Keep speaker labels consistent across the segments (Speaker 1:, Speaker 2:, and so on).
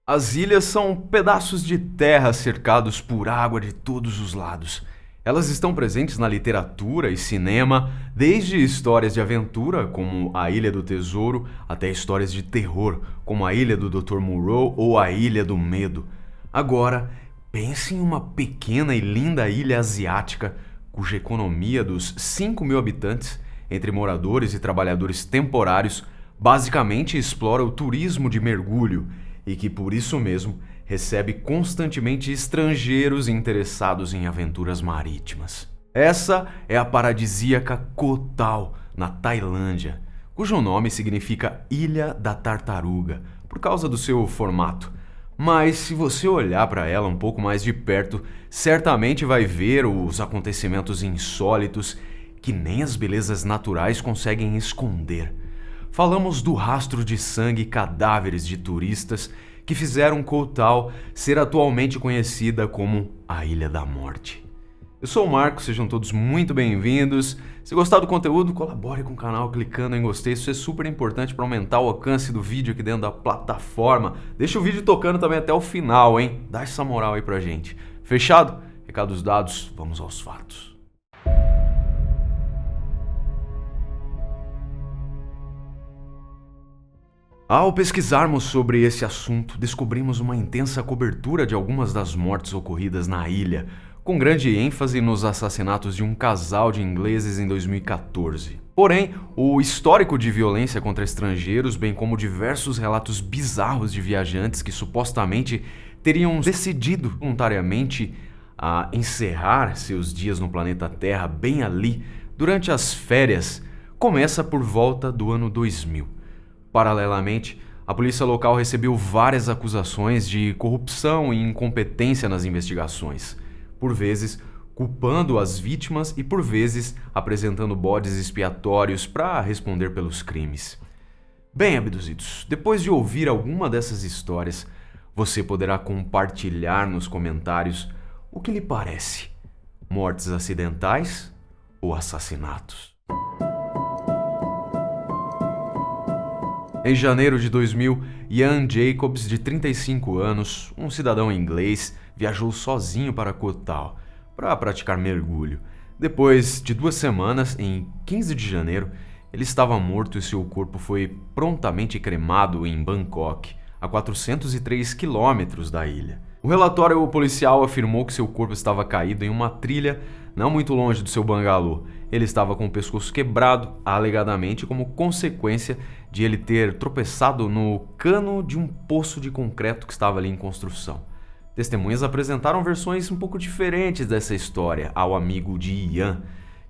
Speaker 1: As ilhas são pedaços de terra cercados por água de todos os lados. Elas estão presentes na literatura e cinema, desde histórias de aventura, como A Ilha do Tesouro, até histórias de terror, como A Ilha do Dr. Moreau ou A Ilha do Medo. Agora, pense em uma pequena e linda ilha asiática, cuja economia dos 5.000 habitantes, entre moradores e trabalhadores temporários, basicamente explora o turismo de mergulho e que, por isso mesmo, recebe constantemente estrangeiros interessados em aventuras marítimas. Essa é a paradisíaca Koh Tao, na Tailândia, cujo nome significa Ilha da Tartaruga, por causa do seu formato. Mas se você olhar para ela um pouco mais de perto, certamente vai ver os acontecimentos insólitos que nem as belezas naturais conseguem esconder. Falamos do rastro de sangue e cadáveres de turistas que fizeram Koh Tao ser atualmente conhecida como a Ilha da Morte. Eu sou o Marco, sejam todos muito bem-vindos. Se gostar do conteúdo, colabore com o canal clicando em gostei, isso é super importante para aumentar o alcance do vídeo aqui dentro da plataforma. Deixa o vídeo tocando também até o final, hein? Dá essa moral aí pra gente. Fechado? Recados dados, vamos aos fatos. Ao pesquisarmos sobre esse assunto, descobrimos uma intensa cobertura de algumas das mortes ocorridas na ilha, com grande ênfase nos assassinatos de um casal de ingleses em 2014. Porém, o histórico de violência contra estrangeiros, bem como diversos relatos bizarros de viajantes que supostamente teriam decidido voluntariamente a encerrar seus dias no planeta Terra bem ali, durante as férias, começa por volta do ano 2000. Paralelamente, a polícia local recebeu várias acusações de corrupção e incompetência nas investigações, por vezes culpando as vítimas e por vezes apresentando bodes expiatórios para responder pelos crimes. Bem, abduzidos, depois de ouvir alguma dessas histórias, você poderá compartilhar nos comentários o que lhe parece: mortes acidentais ou assassinatos? Em janeiro de 2000, Ian Jacobs, de 35 anos, um cidadão inglês, viajou sozinho para Koh Tao para praticar mergulho. Depois de 2 semanas, em 15 de janeiro, ele estava morto e seu corpo foi prontamente cremado em Bangkok, a 403 quilômetros da ilha. O relatório policial afirmou que seu corpo estava caído em uma trilha não muito longe do seu bangalô. Ele estava com o pescoço quebrado, alegadamente como consequência de ele ter tropeçado no cano de um poço de concreto que estava ali em construção. Testemunhas apresentaram versões um pouco diferentes dessa história ao amigo de Ian,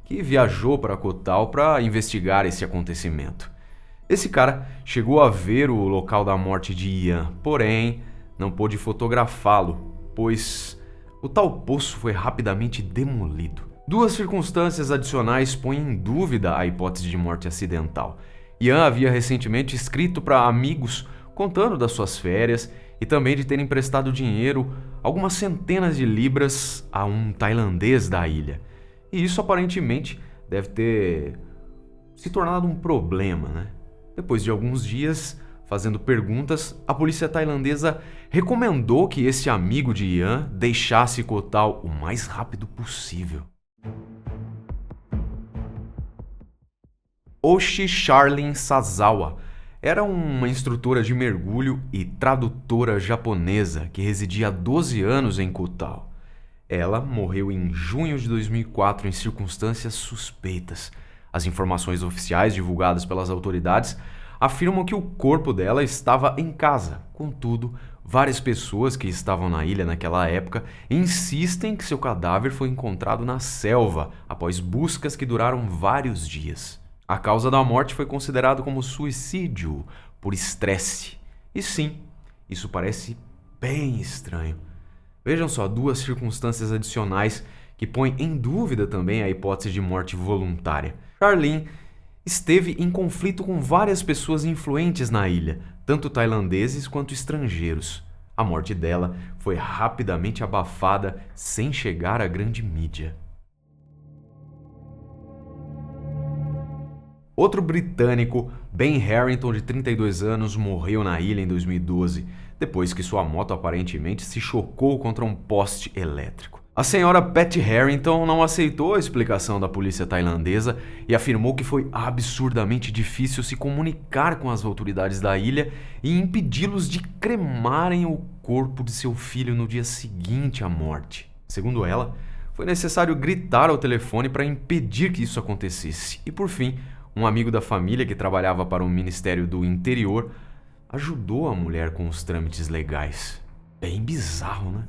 Speaker 1: que viajou para Koh Tao para investigar esse acontecimento. Esse cara chegou a ver o local da morte de Ian, porém não pôde fotografá-lo, pois o tal poço foi rapidamente demolido. 2 circunstâncias adicionais põem em dúvida a hipótese de morte acidental. Ian havia recentemente escrito para amigos contando das suas férias e também de ter emprestado dinheiro, algumas centenas de libras, a um tailandês da ilha. E isso aparentemente deve ter se tornado um problema, né? Depois de alguns dias fazendo perguntas, a polícia tailandesa recomendou que esse amigo de Ian deixasse Koh Tao o mais rápido possível. Oshi Charlene Sazawa era uma instrutora de mergulho e tradutora japonesa que residia há 12 anos em Koh Tao. Ela morreu em junho de 2004 em circunstâncias suspeitas. As informações oficiais divulgadas pelas autoridades afirmam que o corpo dela estava em casa. Contudo, várias pessoas que estavam na ilha naquela época insistem que seu cadáver foi encontrado na selva após buscas que duraram vários dias. A causa da morte foi considerada como suicídio por estresse. E sim, isso parece bem estranho. Vejam só, 2 circunstâncias adicionais que põem em dúvida também a hipótese de morte voluntária. Charlene esteve em conflito com várias pessoas influentes na ilha, tanto tailandeses quanto estrangeiros. A morte dela foi rapidamente abafada sem chegar à grande mídia. Outro britânico, Ben Harrington, de 32 anos, morreu na ilha em 2012, depois que sua moto aparentemente se chocou contra um poste elétrico. A senhora Patty Harrington não aceitou a explicação da polícia tailandesa e afirmou que foi absurdamente difícil se comunicar com as autoridades da ilha e impedi-los de cremarem o corpo de seu filho no dia seguinte à morte. Segundo ela, foi necessário gritar ao telefone para impedir que isso acontecesse. E por fim, um amigo da família que trabalhava para o Ministério do Interior ajudou a mulher com os trâmites legais. Bem bizarro, né?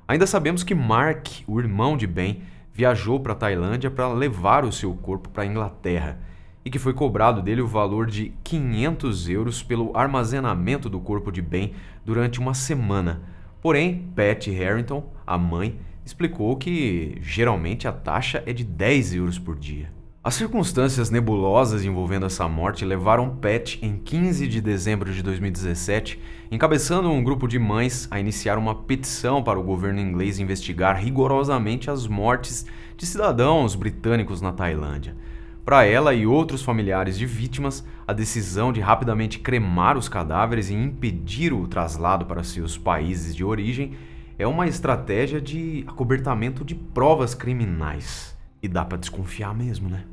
Speaker 1: Ainda sabemos que Mark, o irmão de Ben, viajou para a Tailândia para levar o seu corpo para a Inglaterra e que foi cobrado dele o valor de 500 euros pelo armazenamento do corpo de Ben durante uma semana. Porém, Patty Harrington, a mãe, explicou que geralmente a taxa é de 10 euros por dia. As circunstâncias nebulosas envolvendo essa morte levaram Pat, em 15 de dezembro de 2017, encabeçando um grupo de mães, a iniciar uma petição para o governo inglês investigar rigorosamente as mortes de cidadãos britânicos na Tailândia. Para ela e outros familiares de vítimas, a decisão de rapidamente cremar os cadáveres e impedir o traslado para seus países de origem é uma estratégia de acobertamento de provas criminais. E dá para desconfiar mesmo, né?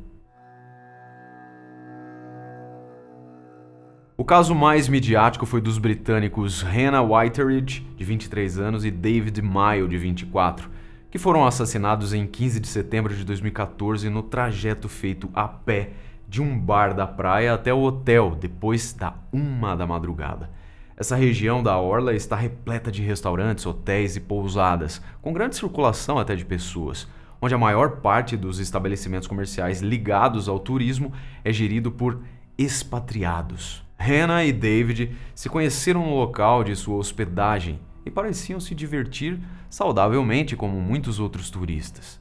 Speaker 1: O caso mais midiático foi dos britânicos Hannah Whiteridge, de 23 anos, e David Mile, de 24, que foram assassinados em 15 de setembro de 2014 no trajeto feito a pé de um bar da praia até o hotel, depois da 1 da madrugada. Essa região da orla está repleta de restaurantes, hotéis e pousadas, com grande circulação até de pessoas, onde a maior parte dos estabelecimentos comerciais ligados ao turismo é gerido por expatriados. Hannah e David se conheceram no local de sua hospedagem e pareciam se divertir saudavelmente como muitos outros turistas.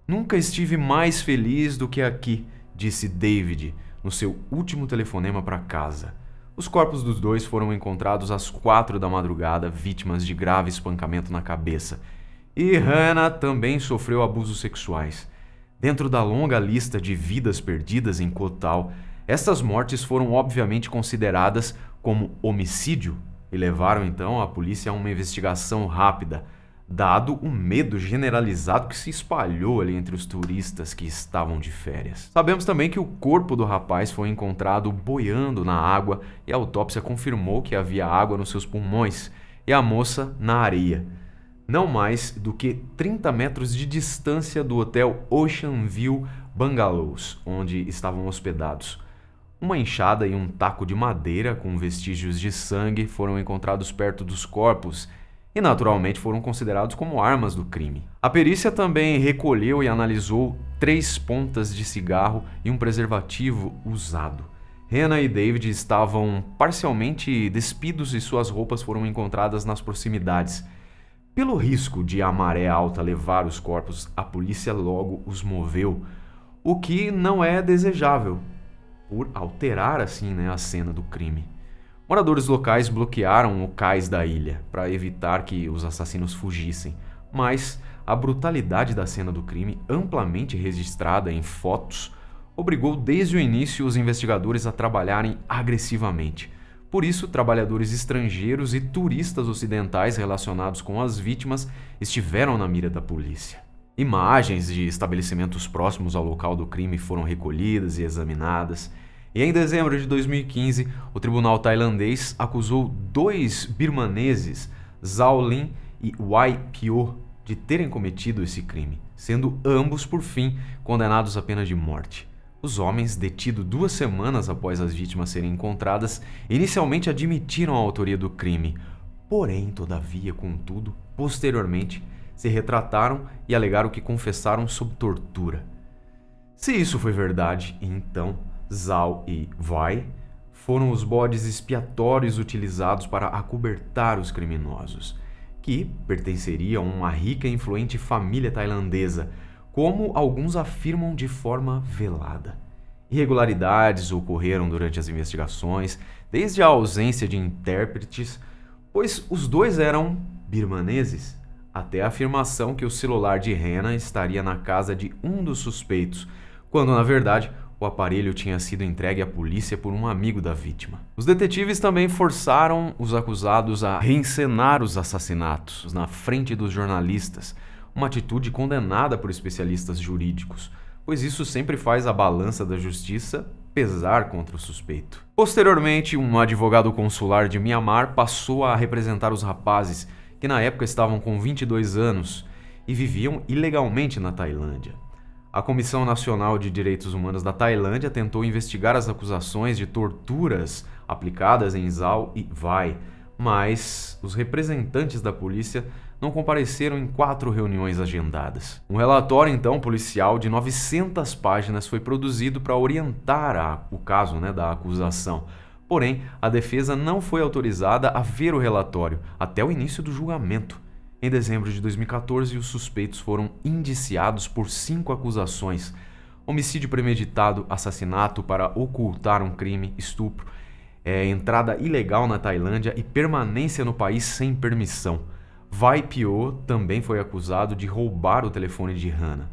Speaker 1: "Nunca estive mais feliz do que aqui", disse David no seu último telefonema para casa. Os corpos dos dois foram encontrados às 4 da madrugada, vítimas de grave espancamento na cabeça. E Hannah também sofreu abusos sexuais. Dentro da longa lista de vidas perdidas em Koh Tao, estas mortes foram obviamente consideradas como homicídio e levaram então a polícia a uma investigação rápida, dado o medo generalizado que se espalhou ali entre os turistas que estavam de férias. Sabemos também que o corpo do rapaz foi encontrado boiando na água e a autópsia confirmou que havia água nos seus pulmões e a moça na areia, não mais do que 30 metros de distância do hotel Ocean View Bungalows, onde estavam hospedados. Uma enxada e um taco de madeira com vestígios de sangue foram encontrados perto dos corpos e naturalmente foram considerados como armas do crime. A perícia também recolheu e analisou 3 pontas de cigarro e um preservativo usado. Hannah e David estavam parcialmente despidos e suas roupas foram encontradas nas proximidades. Pelo risco de a maré alta levar os corpos, a polícia logo os moveu, o que não é desejável, por alterar assim a cena do crime. Moradores locais bloquearam o cais da ilha para evitar que os assassinos fugissem, mas a brutalidade da cena do crime, amplamente registrada em fotos, obrigou desde o início os investigadores a trabalharem agressivamente. Por isso, trabalhadores estrangeiros e turistas ocidentais relacionados com as vítimas estiveram na mira da polícia. Imagens de estabelecimentos próximos ao local do crime foram recolhidas e examinadas. E em dezembro de 2015, o tribunal tailandês acusou 2 birmaneses, Zhao Lin e Wai Pyo, de terem cometido esse crime, sendo ambos, por fim, condenados à pena de morte. Os homens, detidos 2 semanas após as vítimas serem encontradas, inicialmente admitiram a autoria do crime. Porém, todavia, contudo, posteriormente, se retrataram e alegaram que confessaram sob tortura. Se isso foi verdade, então Zhao e Wai foram os bodes expiatórios utilizados para acobertar os criminosos, que pertenceriam a uma rica e influente família tailandesa, como alguns afirmam de forma velada. Irregularidades ocorreram durante as investigações, desde a ausência de intérpretes, pois os dois eram birmaneses, até a afirmação que o celular de Hannah estaria na casa de um dos suspeitos, quando na verdade o aparelho tinha sido entregue à polícia por um amigo da vítima. Os detetives também forçaram os acusados a reencenar os assassinatos na frente dos jornalistas, uma atitude condenada por especialistas jurídicos, pois isso sempre faz a balança da justiça pesar contra o suspeito. Posteriormente, um advogado consular de Mianmar passou a representar os rapazes, que na época estavam com 22 anos e viviam ilegalmente na Tailândia. A Comissão Nacional de Direitos Humanos da Tailândia tentou investigar as acusações de torturas aplicadas em Zau e Vai, mas os representantes da polícia não compareceram em 4 reuniões agendadas. Um relatório, então, policial de 900 páginas foi produzido para orientar o caso da acusação. Porém, a defesa não foi autorizada a ver o relatório até o início do julgamento. Em dezembro de 2014, os suspeitos foram indiciados por 5 acusações: homicídio premeditado, assassinato para ocultar um crime, estupro, entrada ilegal na Tailândia e permanência no país sem permissão. Vai Pyo também foi acusado de roubar o telefone de Hana.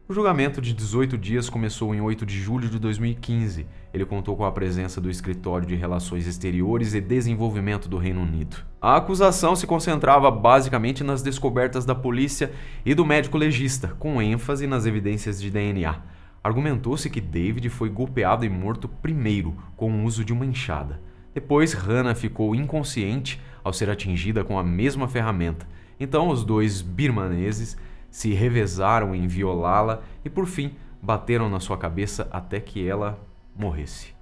Speaker 1: O julgamento de 18 dias começou em 8 de julho de 2015. Ele contou com a presença do Escritório de Relações Exteriores e Desenvolvimento do Reino Unido. A acusação se concentrava basicamente nas descobertas da polícia e do médico legista, com ênfase nas evidências de DNA. Argumentou-se que David foi golpeado e morto primeiro com o uso de uma enxada. Depois, Hana ficou inconsciente ao ser atingida com a mesma ferramenta. Então, os 2 birmaneses se revezaram em violá-la e, por fim, bateram na sua cabeça até que ela morresse.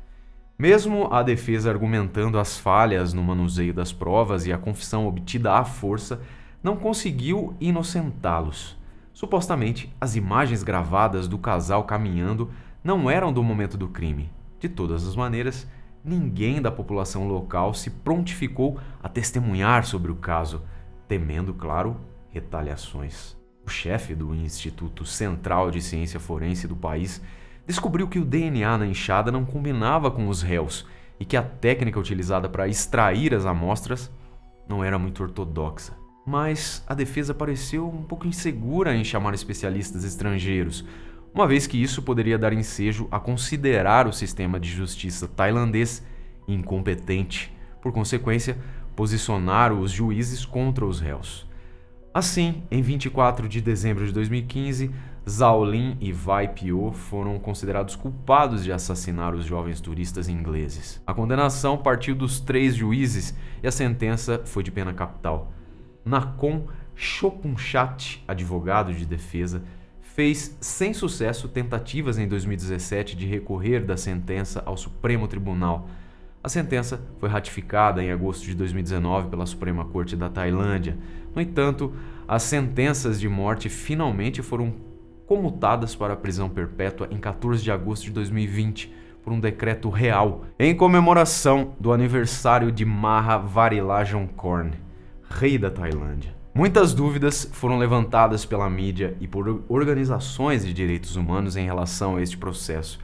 Speaker 1: Mesmo a defesa argumentando as falhas no manuseio das provas e a confissão obtida à força, não conseguiu inocentá-los. Supostamente, as imagens gravadas do casal caminhando não eram do momento do crime. De todas as maneiras, ninguém da população local se prontificou a testemunhar sobre o caso, temendo, claro, retaliações. O chefe do Instituto Central de Ciência Forense do país descobriu que o DNA na enxada não combinava com os réus e que a técnica utilizada para extrair as amostras não era muito ortodoxa. Mas a defesa pareceu um pouco insegura em chamar especialistas estrangeiros, uma vez que isso poderia dar ensejo a considerar o sistema de justiça tailandês incompetente, por consequência, posicionar os juízes contra os réus. Assim, em 24 de dezembro de 2015, Zau Lin e Vai Pyo foram considerados culpados de assassinar os jovens turistas ingleses. A condenação partiu dos 3 juízes e a sentença foi de pena capital. Nakhon Chopunchat, advogado de defesa, fez sem sucesso tentativas em 2017 de recorrer da sentença ao Supremo Tribunal. A sentença foi ratificada em agosto de 2019 pela Suprema Corte da Tailândia. No entanto, as sentenças de morte finalmente foram comutadas para a prisão perpétua em 14 de agosto de 2020 por um decreto real, em comemoração do aniversário de Maha Vajiralongkorn, rei da Tailândia. Muitas dúvidas foram levantadas pela mídia e por organizações de direitos humanos em relação a este processo.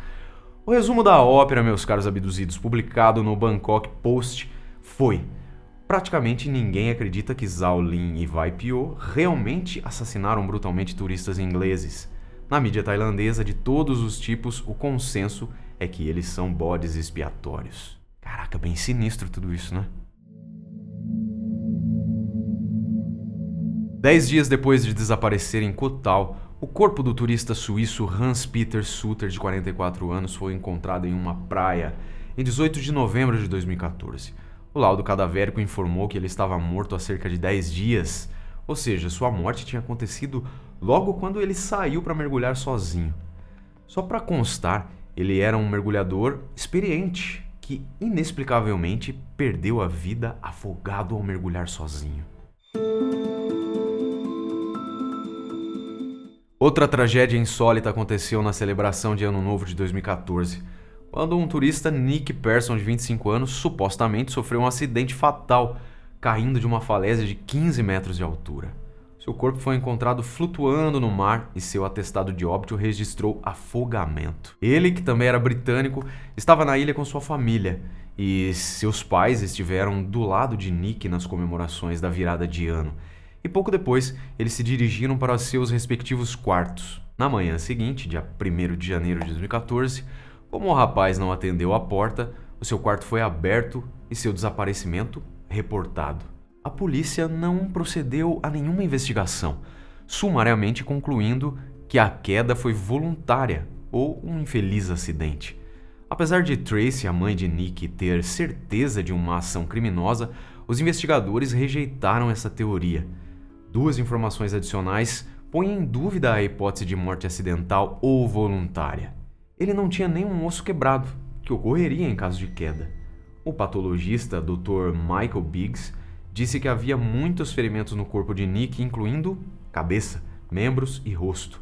Speaker 1: O resumo da ópera, meus caros abduzidos, publicado no Bangkok Post, foi: praticamente ninguém acredita que Zau Lin e Vai Pyo realmente assassinaram brutalmente turistas ingleses. Na mídia tailandesa de todos os tipos, o consenso é que eles são bodes expiatórios. Caraca, bem sinistro tudo isso, né? 10 dias depois de desaparecer em Koh Tao, o corpo do turista suíço Hans-Peter Suter, de 44 anos, foi encontrado em uma praia em 18 de novembro de 2014. O laudo cadavérico informou que ele estava morto há cerca de 10 dias, ou seja, sua morte tinha acontecido logo quando ele saiu para mergulhar sozinho. Só para constar, ele era um mergulhador experiente que inexplicavelmente perdeu a vida afogado ao mergulhar sozinho. Outra tragédia insólita aconteceu na celebração de Ano Novo de 2014, quando um turista, Nick Persson, de 25 anos, supostamente sofreu um acidente fatal, caindo de uma falésia de 15 metros de altura. Seu corpo foi encontrado flutuando no mar e seu atestado de óbito registrou afogamento. Ele, que também era britânico, estava na ilha com sua família e seus pais estiveram do lado de Nick nas comemorações da virada de ano. E pouco depois, eles se dirigiram para seus respectivos quartos. Na manhã seguinte, dia 1º de janeiro de 2014, Como o rapaz não atendeu a porta, o seu quarto foi aberto e seu desaparecimento reportado. A polícia não procedeu a nenhuma investigação, sumariamente concluindo que a queda foi voluntária ou um infeliz acidente. Apesar de Tracy, a mãe de Nick, ter certeza de uma ação criminosa, os investigadores rejeitaram essa teoria. Duas informações adicionais põem em dúvida a hipótese de morte acidental ou voluntária. Ele não tinha nenhum osso quebrado, que ocorreria em caso de queda. O patologista Dr. Michael Biggs disse que havia muitos ferimentos no corpo de Nick, incluindo cabeça, membros e rosto,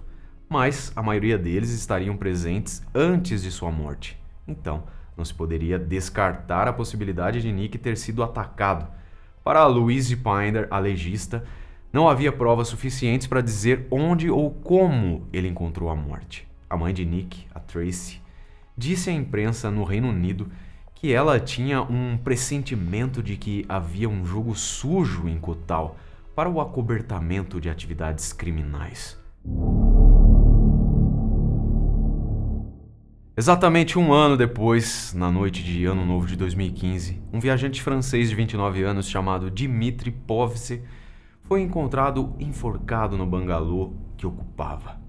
Speaker 1: mas a maioria deles estariam presentes antes de sua morte. Então, não se poderia descartar a possibilidade de Nick ter sido atacado. Para Louise Pinder, a legista, não havia provas suficientes para dizer onde ou como ele encontrou a morte. A mãe de Nick, a Tracy, disse à imprensa no Reino Unido que ela tinha um pressentimento de que havia um jogo sujo em Kotal para o acobertamento de atividades criminais. Exatamente um ano depois, na noite de Ano Novo de 2015, um viajante francês de 29 anos chamado Dimitri Povse foi encontrado enforcado no bangalô que ocupava.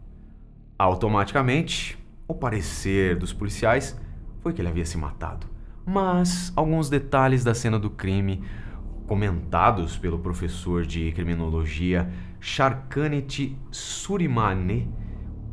Speaker 1: Automaticamente, o parecer dos policiais foi que ele havia se matado. Mas alguns detalhes da cena do crime, comentados pelo professor de criminologia Sharkanet Surimane,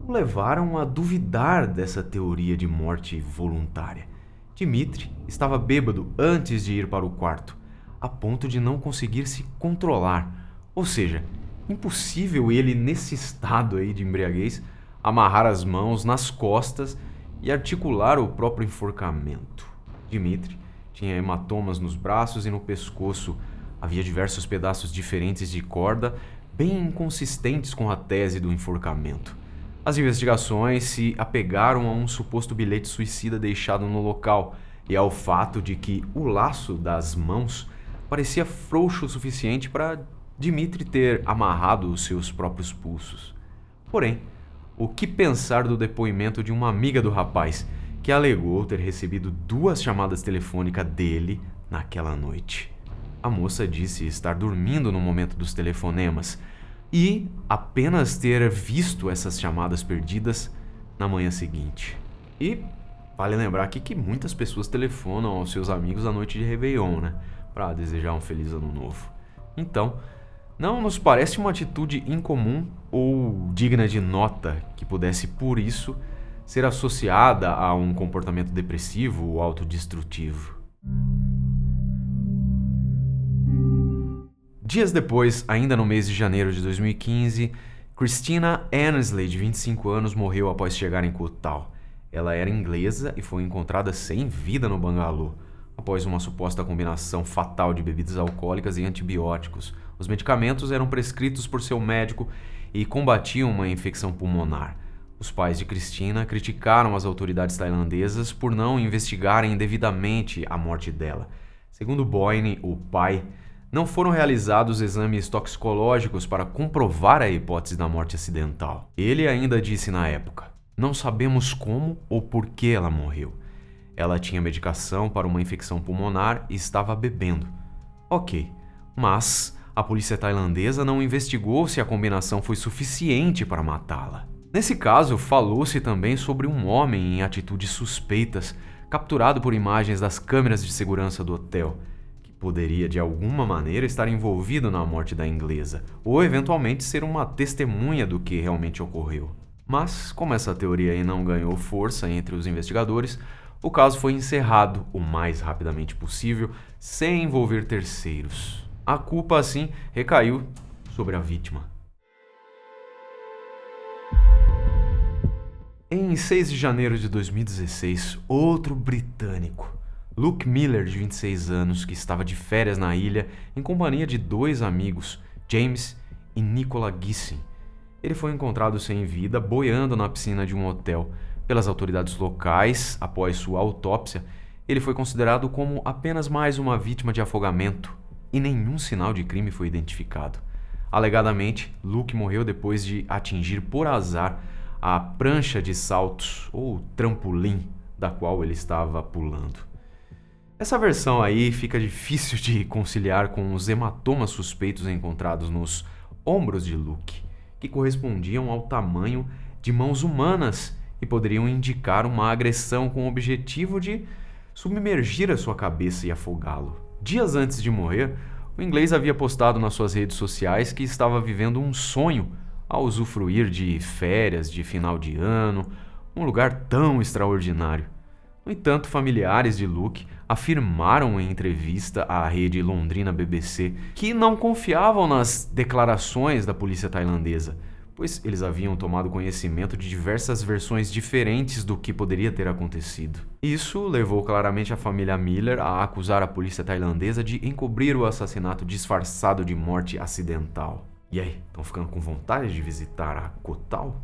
Speaker 1: o levaram a duvidar dessa teoria de morte voluntária. Dimitri estava bêbado antes de ir para o quarto, a ponto de não conseguir se controlar. Ou seja, impossível ele, nesse estado aí de embriaguez, amarrar as mãos nas costas e articular o próprio enforcamento. Dimitri tinha hematomas nos braços e no pescoço. Havia diversos pedaços diferentes de corda, bem inconsistentes com a tese do enforcamento. As investigações se apegaram a um suposto bilhete suicida deixado no local e ao fato de que o laço das mãos parecia frouxo o suficiente para Dimitri ter amarrado os seus próprios pulsos. Porém, o que pensar do depoimento de uma amiga do rapaz, que alegou ter recebido 2 chamadas telefônicas dele naquela noite? A moça disse estar dormindo no momento dos telefonemas e apenas ter visto essas chamadas perdidas na manhã seguinte. E vale lembrar aqui que muitas pessoas telefonam aos seus amigos à noite de Réveillon, né? Para desejar um feliz ano novo. Então, não nos parece uma atitude incomum ou digna de nota que pudesse, por isso, ser associada a um comportamento depressivo ou autodestrutivo. Dias depois, ainda no mês de janeiro de 2015, Christina Annesley, de 25 anos, morreu após chegar em Kotal. Ela era inglesa e foi encontrada sem vida no bangalô, após uma suposta combinação fatal de bebidas alcoólicas e antibióticos. Os medicamentos eram prescritos por seu médico e combatiam uma infecção pulmonar. Os pais de Christina criticaram as autoridades tailandesas por não investigarem devidamente a morte dela. Segundo Boyne, o pai, não foram realizados exames toxicológicos para comprovar a hipótese da morte acidental. Ele ainda disse na época: "Não sabemos como ou por que ela morreu. Ela tinha medicação para uma infecção pulmonar e estava bebendo. Ok, mas a polícia tailandesa não investigou se a combinação foi suficiente para matá-la." Nesse caso, falou-se também sobre um homem em atitudes suspeitas, capturado por imagens das câmeras de segurança do hotel, que poderia de alguma maneira estar envolvido na morte da inglesa, ou eventualmente ser uma testemunha do que realmente ocorreu. Mas, como essa teoria aí não ganhou força entre os investigadores, o caso foi encerrado o mais rapidamente possível, sem envolver terceiros. A culpa, assim, recaiu sobre a vítima. Em 6 de janeiro de 2016, outro britânico, Luke Miller, de 26 anos, que estava de férias na ilha em companhia de 2 amigos, James e Nicola Gissing. Ele foi encontrado sem vida, boiando na piscina de um hotel. Pelas autoridades locais, após sua autópsia, ele foi considerado como apenas mais uma vítima de afogamento e nenhum sinal de crime foi identificado. Alegadamente, Luke morreu depois de atingir por azar a prancha de saltos, ou trampolim, da qual ele estava pulando. Essa versão aí fica difícil de conciliar com os hematomas suspeitos encontrados nos ombros de Luke, que correspondiam ao tamanho de mãos humanas e poderiam indicar uma agressão com o objetivo de submergir a sua cabeça e afogá-lo. Dias antes de morrer, o inglês havia postado nas suas redes sociais que estava vivendo um sonho ao usufruir de férias de final de ano, um lugar tão extraordinário. No entanto, familiares de Luke afirmaram em entrevista à rede londrina BBC que não confiavam nas declarações da polícia tailandesa, pois eles haviam tomado conhecimento de diversas versões diferentes do que poderia ter acontecido. Isso levou claramente a família Miller a acusar a polícia tailandesa de encobrir o assassinato disfarçado de morte acidental. E aí, estão ficando com vontade de visitar a Koh Tao?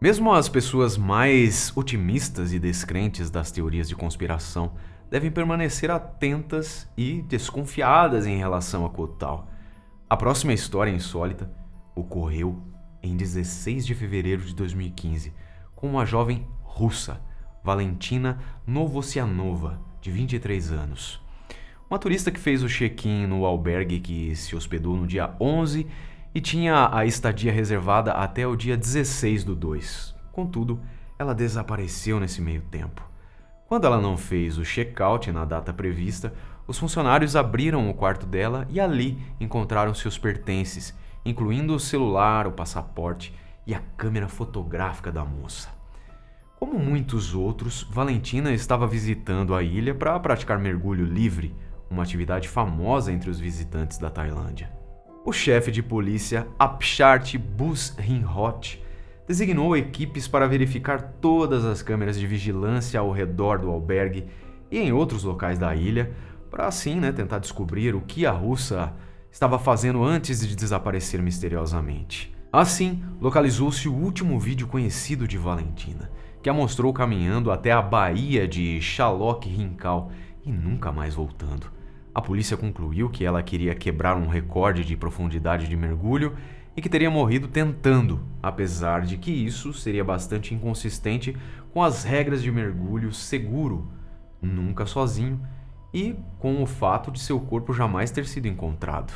Speaker 1: Mesmo as pessoas mais otimistas e descrentes das teorias de conspiração devem permanecer atentas e desconfiadas em relação a Koh Tao. A próxima história insólita ocorreu em 16 de fevereiro de 2015 com uma jovem russa, Valentina Novosianova, de 23 anos. Uma turista que fez o check-in no albergue que se hospedou no dia 11 e tinha a estadia reservada até o dia 16 do 2. Contudo, ela desapareceu nesse meio tempo. Quando ela não fez o check-out na data prevista, os funcionários abriram o quarto dela e ali encontraram seus pertences, incluindo o celular, o passaporte e a câmera fotográfica da moça. Como muitos outros, Valentina estava visitando a ilha para praticar mergulho livre, uma atividade famosa entre os visitantes da Tailândia. O chefe de polícia, Apchart Busrinhot, designou equipes para verificar todas as câmeras de vigilância ao redor do albergue e em outros locais da ilha, para assim tentar descobrir o que a russa estava fazendo antes de desaparecer misteriosamente. Assim, localizou-se o último vídeo conhecido de Valentina, que a mostrou caminhando até a baía de Chalok Rinkhal e nunca mais voltando. A polícia concluiu que ela queria quebrar um recorde de profundidade de mergulho e que teria morrido tentando, apesar de que isso seria bastante inconsistente com as regras de mergulho seguro, nunca sozinho, e com o fato de seu corpo jamais ter sido encontrado.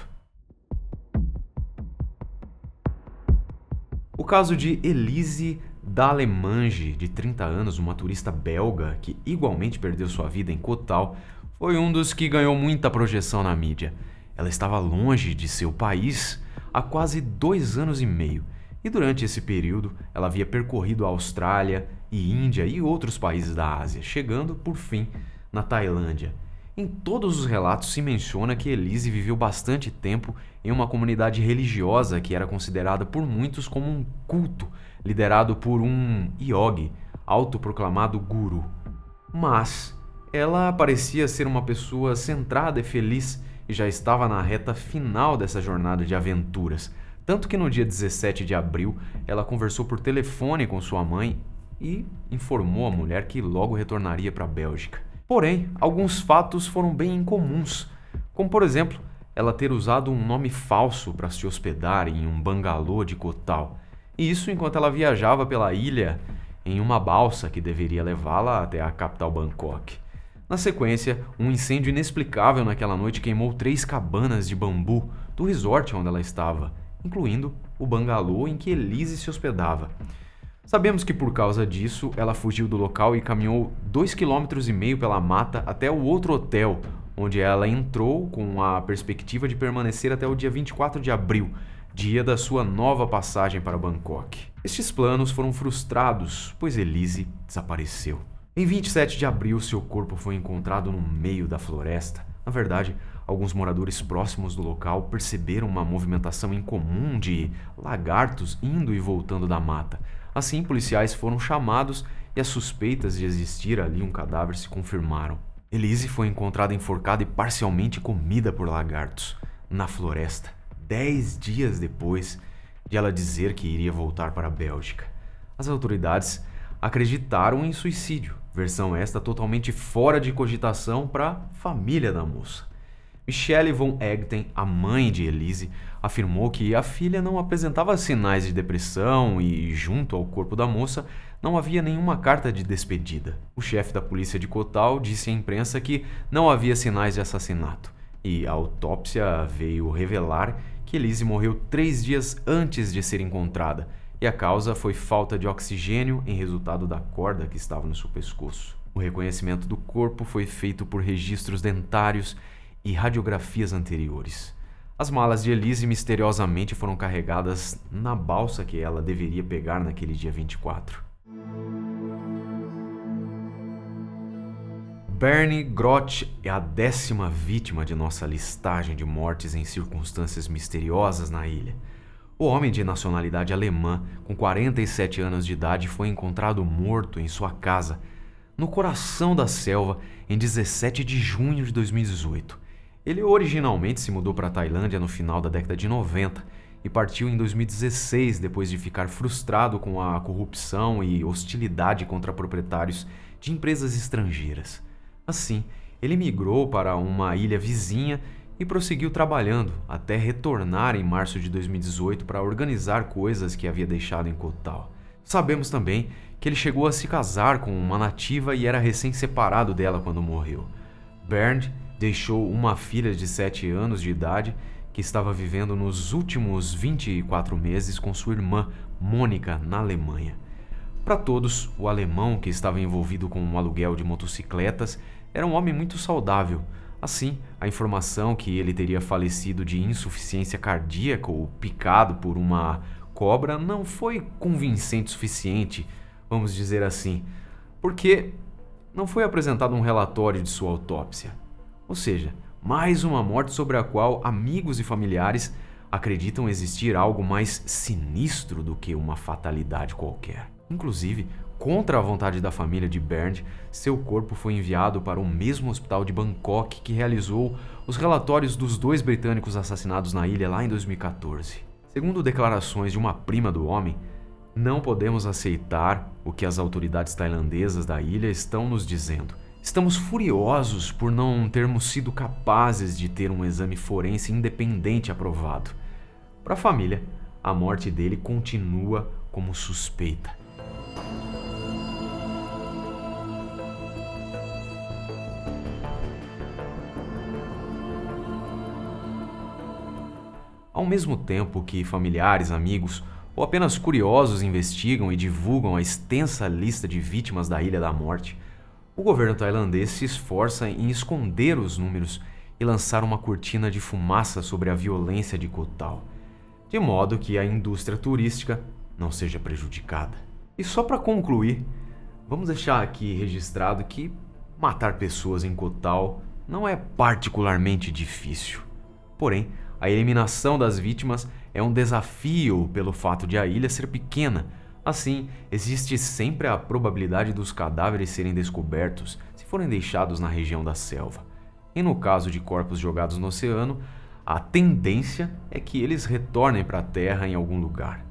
Speaker 1: O caso de Elise Dalemange, de 30 anos, uma turista belga que igualmente perdeu sua vida em Koh Tao, foi um dos que ganhou muita projeção na mídia. Ela estava longe de seu país há quase 2 anos e meio, e durante esse período ela havia percorrido a Austrália e Índia e outros países da Ásia, chegando, por fim, na Tailândia. Em todos os relatos se menciona que Elise viveu bastante tempo em uma comunidade religiosa que era considerada por muitos como um culto, liderado por um yogi, autoproclamado guru. Mas ela parecia ser uma pessoa centrada e feliz e já estava na reta final dessa jornada de aventuras, tanto que no dia 17 de abril ela conversou por telefone com sua mãe e informou a mulher que logo retornaria para a Bélgica. Porém, alguns fatos foram bem incomuns, como por exemplo, ela ter usado um nome falso para se hospedar em um bangalô de Koh Tao, e isso enquanto ela viajava pela ilha em uma balsa que deveria levá-la até a capital Bangkok. Na sequência, um incêndio inexplicável naquela noite queimou 3 cabanas de bambu do resort onde ela estava, incluindo o bangalô em que Elise se hospedava. Sabemos que por causa disso, ela fugiu do local e caminhou 2,5 km pela mata até o outro hotel, onde ela entrou com a perspectiva de permanecer até o dia 24 de abril, dia da sua nova passagem para Bangkok. Estes planos foram frustrados, pois Elise desapareceu. Em 27 de abril, seu corpo foi encontrado no meio da floresta. Na verdade, alguns moradores próximos do local perceberam uma movimentação incomum de lagartos indo e voltando da mata. Assim, policiais foram chamados e as suspeitas de existir ali um cadáver se confirmaram. Elise foi encontrada enforcada e parcialmente comida por lagartos na floresta, 10 dias depois de ela dizer que iria voltar para a Bélgica. As autoridades acreditaram em suicídio, versão esta totalmente fora de cogitação para a família da moça. Michelle von Egten, a mãe de Elise, afirmou que a filha não apresentava sinais de depressão e, junto ao corpo da moça, não havia nenhuma carta de despedida. O chefe da polícia de Kotal disse à imprensa que não havia sinais de assassinato, e a autópsia veio revelar que Elise morreu 3 dias antes de ser encontrada, e a causa foi falta de oxigênio em resultado da corda que estava no seu pescoço. O reconhecimento do corpo foi feito por registros dentários e radiografias anteriores. As malas de Elise misteriosamente foram carregadas na balsa que ela deveria pegar naquele dia 24. Bernie Groth é a 10ª vítima de nossa listagem de mortes em circunstâncias misteriosas na ilha. O homem de nacionalidade alemã, com 47 anos de idade, foi encontrado morto em sua casa, no coração da selva, em 17 de junho de 2018. Ele originalmente se mudou para a Tailândia no final da década de 90 e partiu em 2016 depois de ficar frustrado com a corrupção e hostilidade contra proprietários de empresas estrangeiras. Assim, ele migrou para uma ilha vizinha e prosseguiu trabalhando até retornar em março de 2018 para organizar coisas que havia deixado em Kotal. Sabemos também que ele chegou a se casar com uma nativa e era recém-separado dela quando morreu. Bernd deixou uma filha de 7 anos de idade que estava vivendo nos últimos 24 meses com sua irmã, Mônica, na Alemanha. Para todos, o alemão, que estava envolvido com um aluguel de motocicletas, era um homem muito saudável. Assim, a informação que ele teria falecido de insuficiência cardíaca ou picado por uma cobra não foi convincente o suficiente, vamos dizer assim, porque não foi apresentado um relatório de sua autópsia. Ou seja, mais uma morte sobre a qual amigos e familiares acreditam existir algo mais sinistro do que uma fatalidade qualquer. Inclusive, contra a vontade da família de Bernd, seu corpo foi enviado para o mesmo hospital de Bangkok que realizou os relatórios dos 2 britânicos assassinados na ilha lá em 2014. Segundo declarações de uma prima do homem, não podemos aceitar o que as autoridades tailandesas da ilha estão nos dizendo. Estamos furiosos por não termos sido capazes de ter um exame forense independente aprovado. Para a família, a morte dele continua como suspeita. Ao mesmo tempo que familiares, amigos ou apenas curiosos investigam e divulgam a extensa lista de vítimas da Ilha da Morte, o governo tailandês se esforça em esconder os números e lançar uma cortina de fumaça sobre a violência de Kotal, de modo que a indústria turística não seja prejudicada. E só para concluir, vamos deixar aqui registrado que matar pessoas em Kotal não é particularmente difícil. Porém, a eliminação das vítimas é um desafio pelo fato de a ilha ser pequena. Assim, existe sempre a probabilidade dos cadáveres serem descobertos se forem deixados na região da selva. E no caso de corpos jogados no oceano, a tendência é que eles retornem para a terra em algum lugar.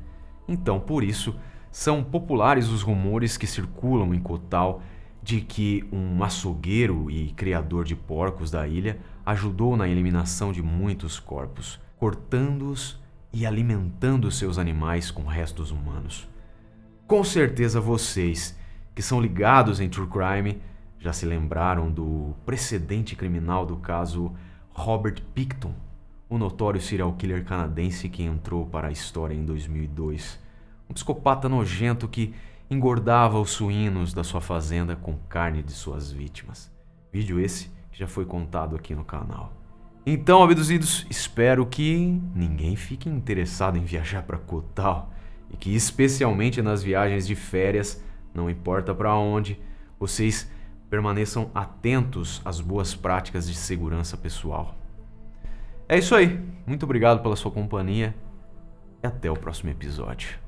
Speaker 1: Então, por isso, são populares os rumores que circulam em Kotal de que um açougueiro e criador de porcos da ilha ajudou na eliminação de muitos corpos, cortando-os e alimentando seus animais com restos humanos. Com certeza vocês, que são ligados em True Crime, já se lembraram do precedente criminal do caso Robert Pickton, o notório serial killer canadense que entrou para a história em 2002. Um psicopata nojento que engordava os suínos da sua fazenda com carne de suas vítimas. Vídeo esse que já foi contado aqui no canal. Então, abduzidos, espero que ninguém fique interessado em viajar para Kotal e que, especialmente nas viagens de férias, não importa para onde, vocês permaneçam atentos às boas práticas de segurança pessoal. É isso aí. Muito obrigado pela sua companhia e até o próximo episódio.